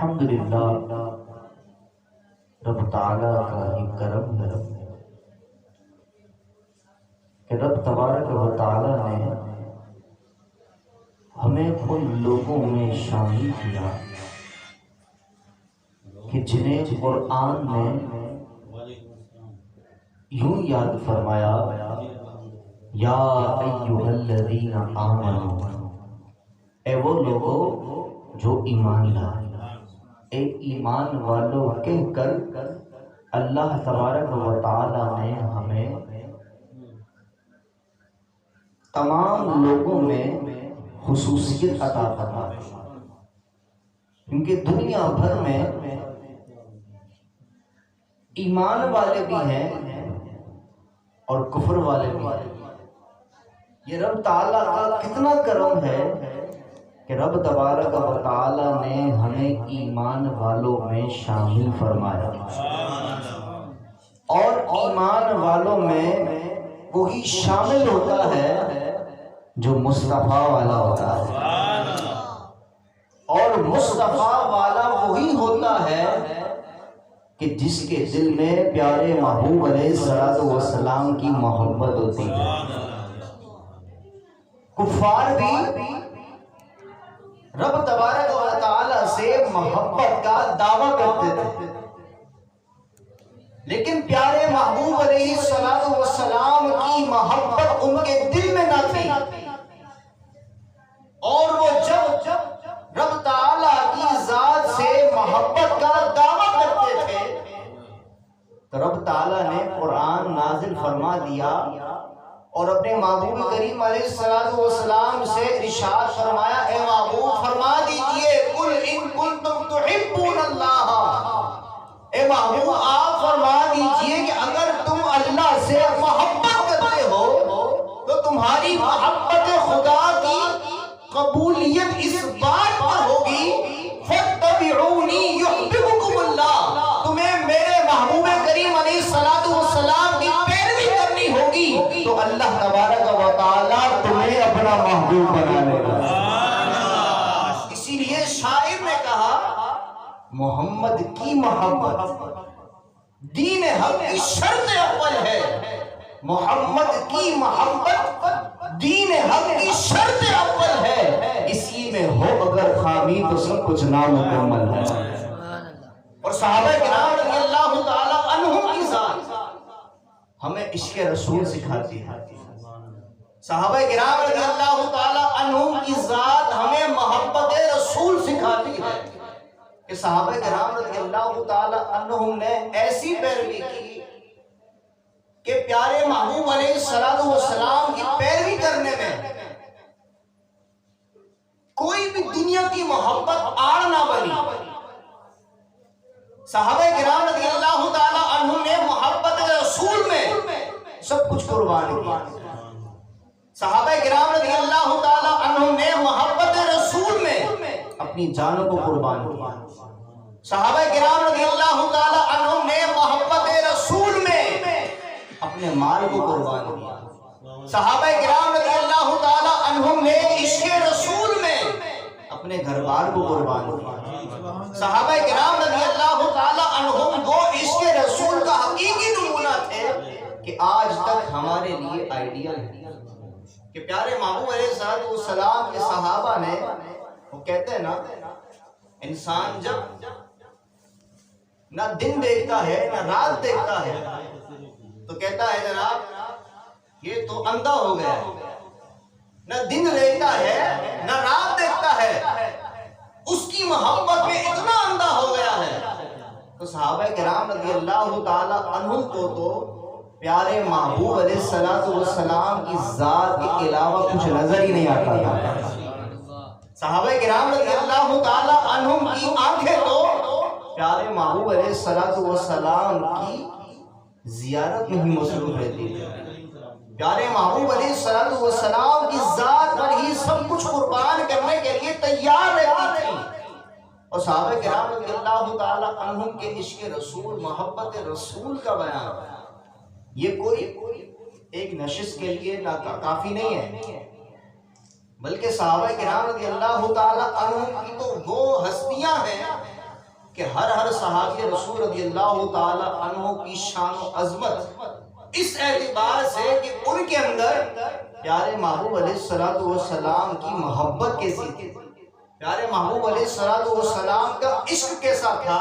الحمدللہ رب تعالیٰ کا ہی کرم ہے کہ رب تبارک و تعالیٰ نے ہمیں ان لوگوں میں شامل کیا کہ جنہیں قرآن نے یوں یاد فرمایا، یا ایھا الذین آمنوا، اے وہ لوگوں جو ایمان لائے، اے ایمان والو کہہ کر اللہ تبارک و تعالی نے ہمیں تمام لوگوں میں خصوصیت عطا فرمائی، کیونکہ دنیا بھر میں ایمان والے بھی ہیں اور کفر والے بھی ہیں۔ یہ رب تعالیٰ کا کتنا کرم ہے کہ رب تبارک و تعالیٰ نے ہمیں ایمان والوں میں شامل فرمایا، اور ایمان والوں میں وہی شامل ہوتا ہے جو مصطفیٰ والا ہوتا ہے، اور مصطفیٰ والا وہی ہوتا ہے کہ جس کے دل میں پیارے محبوب علیہ الصلوۃ والسلام کی محبت ہوتی ہے۔ کفار بھی رب تبارک و تعالی سے محبت کا دعویٰ کرتے تھے، لیکن پیارے محبوب علیہ الصلوۃ والسلام کی محبت ان کے دل میں نہ تھی، اور وہ جب رب تعالی کی ذات سے محبت کا دعویٰ کرتے تھے تو رب تعالی نے قرآن نازل فرما دیا اور اپنے محبوب کریم علیہ الصلوۃ والسلام سے ارشاد فرمایا، اے محبوب فرما دیجئے، قل ان کنتم تحبون اللہ، اے محبوب آپ فرما دیجئے کہ اگر تم اللہ سے محبت کرتے ہو تو تمہاری محبت خدا کی قبولیت اس بات پر ہوگی، فاتبعونی یحببکم اللہ، تمہیں میرے محبوب کریم علیہ الصلوۃ والسلام کی پیروی کرنی ہوگی تو اللہ تبارک و تعالیٰ تمہیں اپنا محبوب بنا لے گا۔ اسی لیے شاعر نے کہا، محمد کی محبت دین حق کی شرط اول ہے، محمد کی محبت دین حق کی شرط اول ہے، اسی میں ہو اگر خامی تو سب کچھ نامکمل ہے۔ اور صحابہ کرام رضی اللہ تعالی عنہم کی ذات ہمیں عشق رسول سکھاتی ہے، صحابہ کرام رضی اللہ تعالی عنہم کی ذات ہمیں محبت رسول سکھاتی ہے کہ صحابہ کرام رضی اللہ تعالی عنہم نے ایسی پیروی کی کہ پیارے محبوب علیہ الصلوۃ والسلام کی پیروی کرنے میں کوئی بھی دنیا کی محبت آڑ نہ بنی۔ صحابہ کرام رضی اللہ تعالی عنہم نے محبت رسول میں سب کچھ قربان کیا، صحابہ کرام رضی اللہ تعالی عنہم نے محبت رسول میں اپنی جانوں کو قربان کیا، صحابہ کرام رضی اللہ تعالی عنہم نے محبت رسول میں اپنے مال کو قربان کیا، صحابہ کرام رضی اللہ تعالی عنہم نے عشق رسول میں اپنے گھر بار کو قربان کیا، صحابہ کرام رضی اللہ تعالی عنہم وہ عشق رسول کا حقیقی نمونہ تھے کہ آج تک ہمارے لیے آئیڈیل ہے کہ پیارے محبوب علیہ السلام کے صحابہ نے، وہ کہتے ہیں نا، انسان جب نہ دن دیکھتا ہے نہ رات دیکھتا ہے تو کہتا ہے جناب یہ تو اندھا ہو گیا ہے، نہ دن دیکھتا ہے نہ رات دیکھتا ہے، اس کی محبت میں اتنا اندھا ہو گیا ہے۔ تو صحابہ کرام رضی اللہ تعالی عنہم کو تو پیارے محبوب علیہ الصلوۃ والسلام کی ذات کے علاوہ کچھ نظر ہی نہیں آتا تھا، صحابہ کرام رضی اللہ تعالی عنہم کی آنکھیں تو پیارے محبوب علیہ الصلوۃ والسلام کی زیارت میں ہی مصروف رہتی تھی، پیارے محبوب علیہ الصلوۃ والسلام کی ذات پر ہی سب کچھ قربان کرنے کے لیے تیار رہتی تھی۔ اور صحابہ کرام رضی اللہ تعالی عنہم کے عشق رسول، محبت رسول کا بیان یہ کوئی ایک نشست کے لیے کافی نہیں ہے، بلکہ صحابہ کرام رضی اللہ تعالی عنہم کی تو وہ ہستیاں ہیں کہ ہر صحابی رسول رضی اللہ تعالی عنہ کی شان و عظمت اس اعتبار سے کہ ان کے اندر پیارے محبوب علیہ السلام کی محبت کیسی تھی، پیارے محبوب علیہ السلام کا عشق کیسا تھا،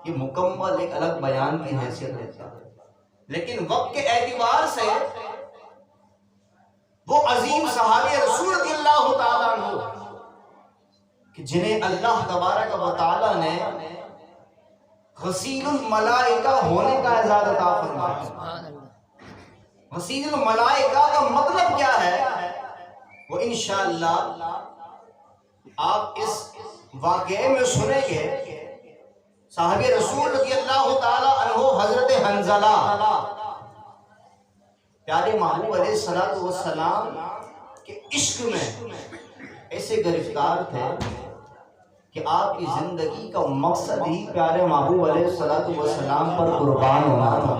یہ مکمل ایک الگ بیان کی حیثیت دیتا ہے۔ لیکن وقت کے اعتبار سے وہ عظیم صحابی رسول رضی اللہ تعالیٰ عنہ کہ جنہیں اللہ تبارک و تعالیٰ نے غسیل الملائکہ ہونے کا اعزاز عطا فرمایا۔ غسیل الملائکہ کا مطلب کیا ہے وہ انشاءاللہ آپ اس واقعے میں سنیں گے۔ صحابی رسول رضی اللہ تعالی عنہ حضرت حنظلہ پیارے محبوب علیہ السلام کے عشق میں ایسے گرفتار تھے کہ آپ کی زندگی کا مقصد ہی پیارے محبوب علیہ السلام پر قربان ہونا تھا،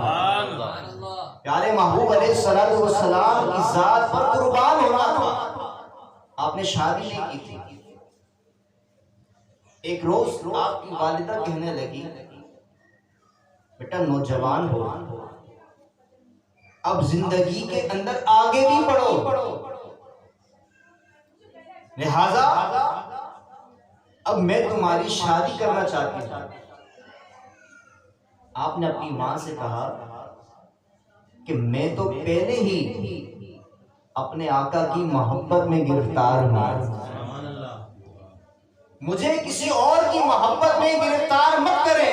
پیارے محبوب علیہ السلام کی ذات پر قربان ہونا تھا۔ آپ نے شادی نہیں کی تھی۔ ایک روز آپ کی والدہ کہنے لگی بیٹا نوجوان ہو، اب زندگی کے اندر آگے بھی بڑھو، لہذا اب میں تمہاری شادی کرنا چاہتی ہوں۔ آپ نے اپنی ماں سے کہا کہ میں تو پہلے ہی اپنے آقا کی محبت میں گرفتار ہوں، مجھے کسی اور کی محبت میں گرفتار مت کریں،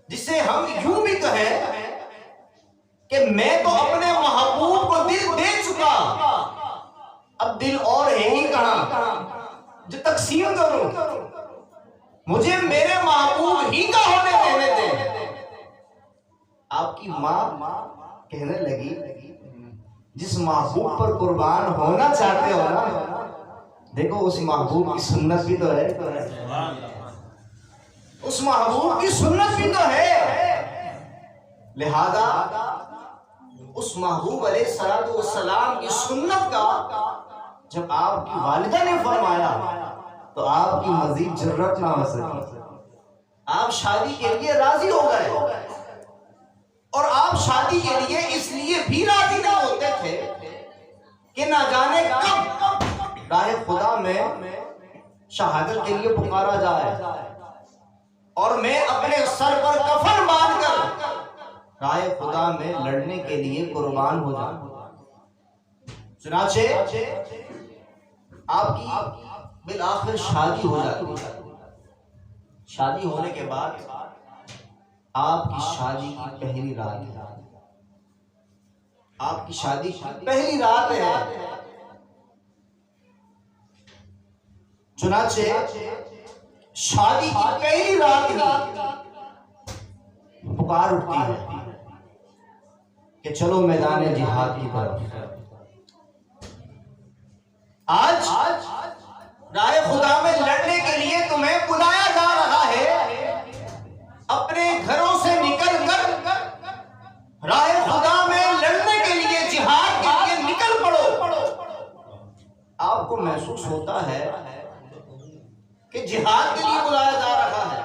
جسے ہم یوں بھی کہیں کہ میں تو اپنے محبوب کو دل دے چکا، اب دل اور ہے ہی کہاں جو تقسیم کروں، مجھے میرے محبوب ہی کا ہونے دینے دیں۔ آپ کی ماں کہنے لگی جس محبوب پر قربان ہونا چاہتے ہو نا، دیکھو اس محبوب کی سنت بھی تو ہے، اس محبوب کی سنت بھی تو ہے، لہذا اس محبوب علیہ السلام کی سنت کا جب آپ کی والدہ نے فرمایا تو آپ کی مزید جرات نہ ہو سکی، آپ شادی کے لیے راضی ہو گئے، اور آپ شادی کے لیے اس لیے بھی راضی نہیں ہوتے تھے کہ نہ جانے کب راہ خدا میں شہادت کے لیے پکارا جائے اور میں اپنے سر پر کفن باندھ کر راہ خدا میں لڑنے کے لیے قربان ہو جاؤں۔ چنانچہ آپ کی بالآخر شادی ہو جاتی، شادی ہونے کے بعد آپ کی شادی کی پہلی رات ہے، آپ کی شادی کی پہلی رات ہے، چنانچہ شادی کی پہلی رات ہی پکار اٹھتی ہے کہ چلو میدان جہاد کی طرف۔ آج راہ خدا میں لڑنے کے لیے تمہیں بلایا جا رہا ہے، اپنے گھروں سے نکل کر راہ خدا میں لڑنے کے لیے جہاد کے لیے نکل پڑو۔ آپ کو محسوس ہوتا ہے کہ جہاد کے لیے بلایا جا رہا ہے،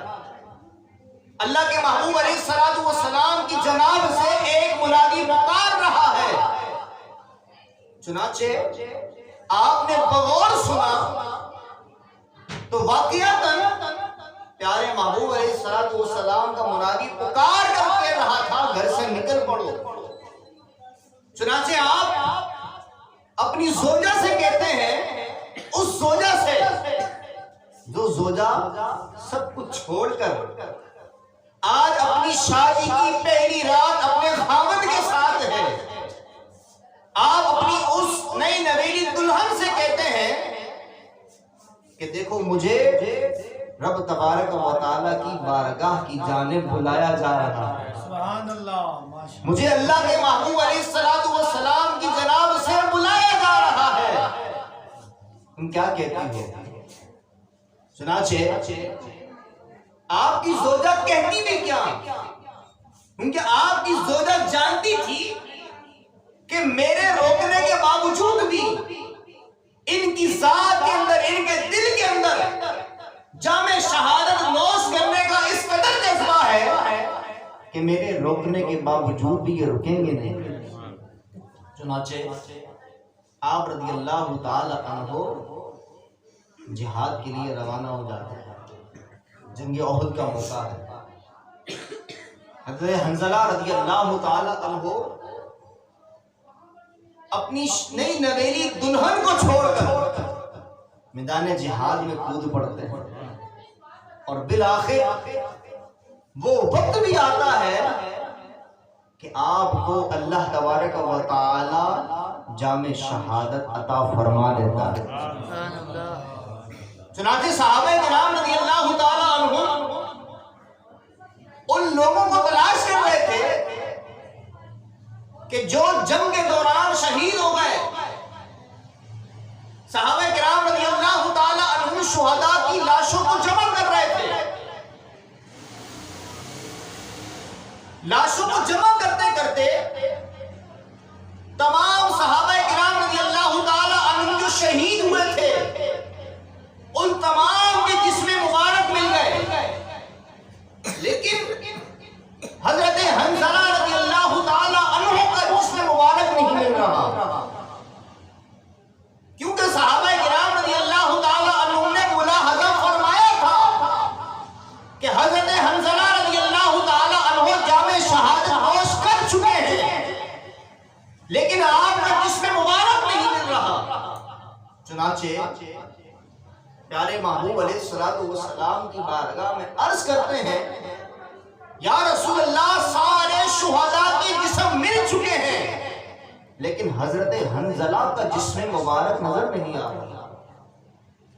اللہ کے محبوب علیہ السلام کی جناب سے ایک منادی پکار رہا ہے، چنانچہ آپ نے بغور سنا تو واقعتاً پیارے محبوب علیہ السلام کا منادی پکار کر کے رہا تھا گھر سے نکل پڑو۔ چنانچہ آپ اپنی زوجہ سے کہتے ہیں، اس زوجہ سے جو زوجہ سب کچھ چھوڑ کر آج اپنی شادی کی پہلی رات اپنے خاوند کے ساتھ ہے، آپ اپنی اس نئی نویلی دلہن سے کہتے ہیں کہ دیکھو مجھے رب تبارک و تعالیٰ کی بارگاہ کی جانب بلایا جا رہا ہے، سبحان اللہ، مجھے اللہ کے محبوب علیہ السلام کی جناب سے بلایا جا رہا ہے، تم کیا کہتی ہو؟ چنانچہ آپ کی زوجہ کہتی بھی کیا، کیونکہ آپ کی زوجہ جانتی تھی کہ میرے روکنے کے باوجود بھی ان کی ذات کے اندر، ان کے دل کے اندر جان کہ میرے روکنے کے باوجود بھی یہ رکیں گے نہیں. چنانچہ آپ رضی اللہ تعالی عنہ جہاد کے لیے روانہ ہو جاتے ہیں. جنگ احد کا موقع ہے. حضرت حنظلہ رضی اللہ تعالی عنہ اپنی نئی نویلی دلہن کو چھوڑ کر میدان جہاد میں کود پڑتے ہیں. اور بالآخر وہ وقت بھی آتا ہے کہ آپ کو اللہ تبارک و تعالی جام شہادت عطا فرما دیتا ہے. چنانچہ صحابہ کرام رضی اللہ تعالی عنہم ان لوگوں کو تلاش کر رہے تھے کہ جو جنگ کے دوران شہید ہو گئے. صحابہ کرام رضی اللہ تعالی عنہم شہداء کی لاشوں کو جمع کر رہے تھے. لاشوں کو جمع کرتے کرتے تمام صحابہ کرام رضی اللہ تعالی عنہم جو شہید ہوئے تھے ان تمام کے جسم مبارک مل گئے. لیکن حضرت حنظلہ رضی اللہ تعالی عنہ کا جسم مبارک نہیں مل رہا، کیونکہ صحابہ کرام رضی اللہ تعالی عنہ نے ملاحظہ فرمایا تھا کہ حضرت حنظلہ رضی اللہ تعالی عنہ جام شہادت نوش کر چکے ہیں، لیکن آپ کا جسم مبارک نہیں مل رہا. چنانچہ پیارے محبوب علیہ السلام کی بارگاہ میں عرض کرتے ہیں یا رسول اللہ سارے شہداء کے جسم مل چکے ہیں لیکن حضرت حنظلہ کا جسم مبارک نظر نہیں آ رہا.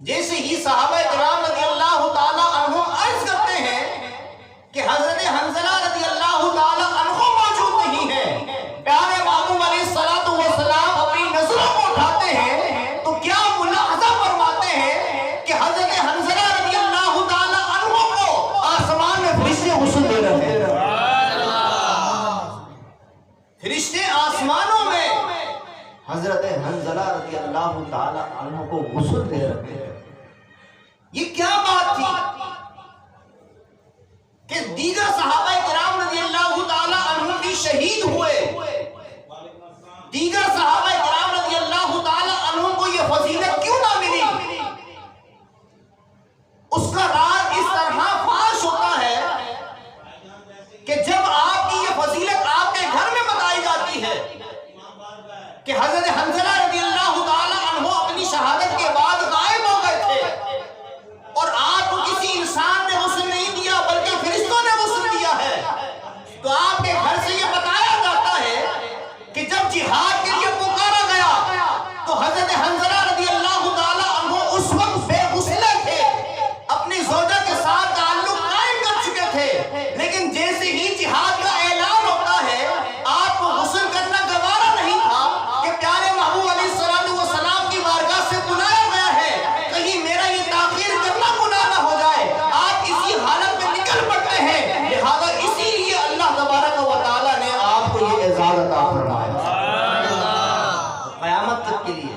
جیسے ہی صحابہ کرام رضی اللہ تعالی عنہ عرض کرتے ہیں کہ حضرت حنظلہ رضی اللہ تعالی عنہ موجود نہیں ہے، پیارے محبوب علیہ السلام اپنی نظروں کو اٹھاتے ہیں تو کیا ملاحظہ فرماتے ہیں کہ حضرت حنظلہ رضی اللہ تعالی عنہ کو آسمان میں فرشتے غسل دے رہے ہیں. فرشتے آسمانوں میں حضرت حنظلہ رضی اللہ تعالی عنہ کو غسل دے رہے ہیں. یہ کیا بات تھی کہ دیگر صحابہ کرام رضی اللہ تعالی عنہ بھی شہید ہوئے، دیگر صحابہ کرام رضی اللہ تعالی عنہ کو یہ فضیلت کیوں نہ ملی؟ اس کا راز اس طرح فاش ہوتا ہے کہ جب آپ کی یہ فضیلت آپ کے گھر میں بتائی جاتی ہے کہ حضرت حنظلہ رضی اللہ تعالی عنہ اپنی شہادت کے بعد غائب ہو گئے تھے اور آپ کو کسی انسان نے غسل نہیں دیا بلکہ فرشتوں نے غسل دیا ہے، تو آپ کے گھر سے یہ بتایا جاتا ہے کہ جب جہاد کے لیے پکارا گیا تو حضرت حنظلہ رضی اللہ تعالی عنہ اس وقت بے غسلے تھے، اپنی زوجہ کے ساتھ تعلق قائم کر چکے تھے، لیکن جیسے ہی جہاد کا اعلان ہوتا ہے آپ کو غسل کرنا گوارا نہیں تھا کہ پیارے محبوب علیہ السلام کی بارگاہ سے بلایا گیا ہے کہیں میرا یہ تاخیر کرنا گناہ نہ ہو جائے. آپ اسی حالت میں نکل پڑتے ہیں، لہذا اسی لیے اللہ تبارک و تعالی نے آپ کو یہ اعزاز عطا فرمایا. قیامت تک کے لیے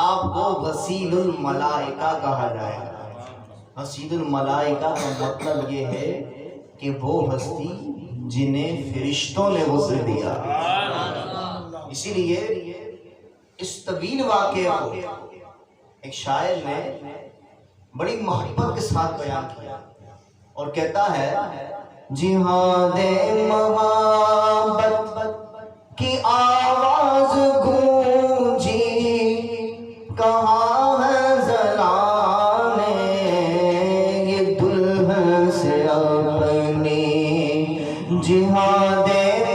آپ کو غسیل الملائکہ کہا جائے گا. غسیل الملائکہ کا مطلب یہ ہے کہ وہ ہستی جنہیں فرشتوں نے غسل دیا. اسی لیے اس طویل واقعے کو ایک شاعر نے بڑی محبت کے ساتھ بیان کیا اور کہتا ہے جہاد محبت کی آواز گونجی کہاں ہے زلانے یہ دلہن سے اپنی. جہاد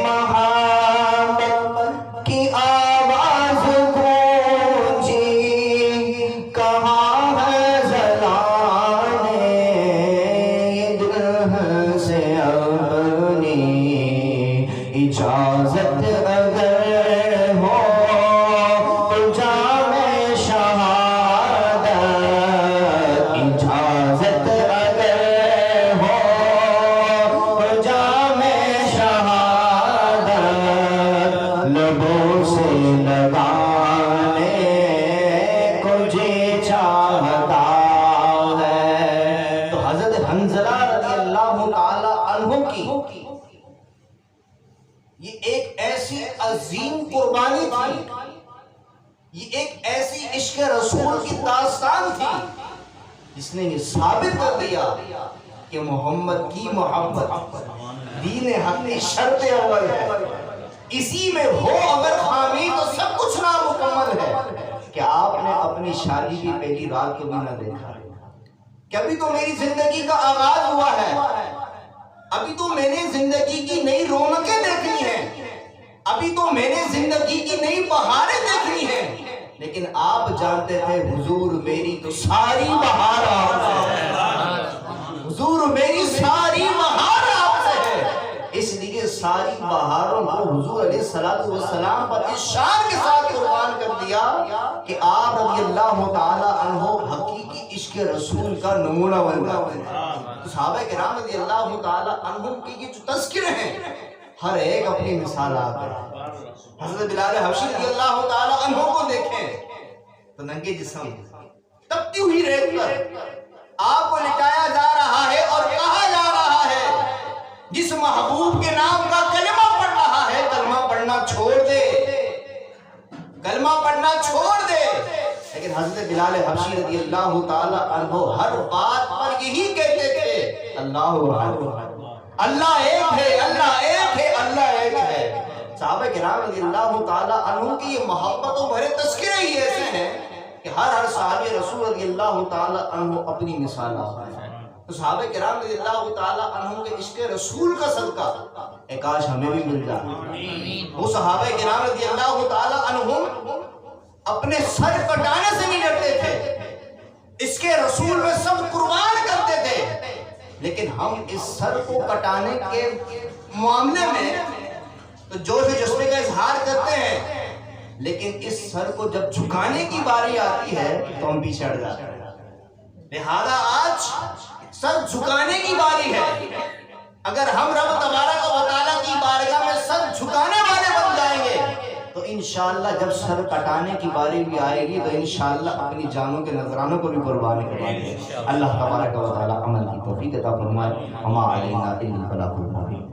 محبت کی آواز گونجی کہاں ہے زلانے یہ دلہن سے اپنی. اجازت اگر ہو تو جام شہادت، اجازت اگر ہو تو جام شہادت لبوں سے لگانے کو جی چاہتا ہے. تو حضرت حنظلہ رضی اللہ تعالی عنہ کی عشق رسول کی داستان تھی جس نے یہ ثابت کر دیا کہ محمد کی محبت دین حق کی شرط اول ہے. اسی میں ہو اگر خامی تو سب کچھ نامکمل ہے. کہ آپ نے اپنی شادی کی پہلی رات کو بھی نہ دیکھا کہ ابھی تو میری زندگی کا آغاز ہوا ہے, ابھی تو میں نے زندگی کی نئی رونقیں دیکھنی ہیں, ابھی تو میں نے زندگی کی نئی بہاریں دیکھنی ہیں. لیکن آپ جانتے تھے حضور میری تو ساری بہار آپ سے ہے, حضور میری ساری بہار آپ سے ہے. اس لیے ساری بہاروں کو حضور علیہ السلام پر اس شان کے ساتھ قربان کر دیا کہ آپ رضی اللہ تعالی عنہ حقیقی عشق رسول کا نمونہ بن جاتے ہیں. صحابہ کرام رضی اللہ تعالی عنہ کے یہ جو تذکرے ہیں ہر ایک اپنی مثال آپ ہے. حضرت بلال حبشی رضی اللہ تعالی عنہ کو دیکھیں تو ننگے جسم تپتی ہوئی ریت پر آپ کو لٹایا جا رہا ہے اور کہا جا رہا ہے جس محبوب کے نام کا کلمہ پڑھ رہا ہے کلمہ پڑھنا چھوڑ دے, کلمہ پڑھنا چھوڑ دے. لیکن حضرت بلال حبشی رضی اللہ تعالی عنہ ہر بات پر یہی کہتے تھے اللہ اللہ ایک ہے, اللہ ایک ہے, اللہ ایک ہے. صحابہ کرام رضی اللہ تعالی عنہ کی یہ محبت و بھرے تذکرے ہی ایسے ہیں کہ ہر صحابی رسول رضی اللہ تعالی عنہ اپنی مثال آپ ہے. تو صحابہ کرام رضی اللہ تعالی عنہ کے عشق رسول کا صدقہ ایک کاش ہمیں بھی مل جائے. وہ صحابہ کرام رضی اللہ تعالی عنہ اپنے سر کٹانے سے نہیں ڈرتے تھے, عشق رسول میں سب قربان کرتے تھے. لیکن ہم اس سر کو کٹانے کے معاملے میں تو جوش و جذبے کا اظہار کرتے ہیں, لیکن اس سر کو جب جھکانے کی باری آتی ہے تو ہم پیچھے ہٹ جاتے ہیں. لہذا آج سر جھکانے کی باری ہے. اگر ہم رب تبارک و تعالیٰ کی بارگاہ میں سر جھکانے والے بن جائیں گے تو انشاءاللہ جب سر کٹانے کی باری بھی آئے گی تو انشاءاللہ اپنی جانوں کے نذرانوں کو بھی قربان کریں گے. اللہ تبارک و تعالیٰ عمل کی توفیق عطا فرمائے. وما علینا الا البلاغ المبین.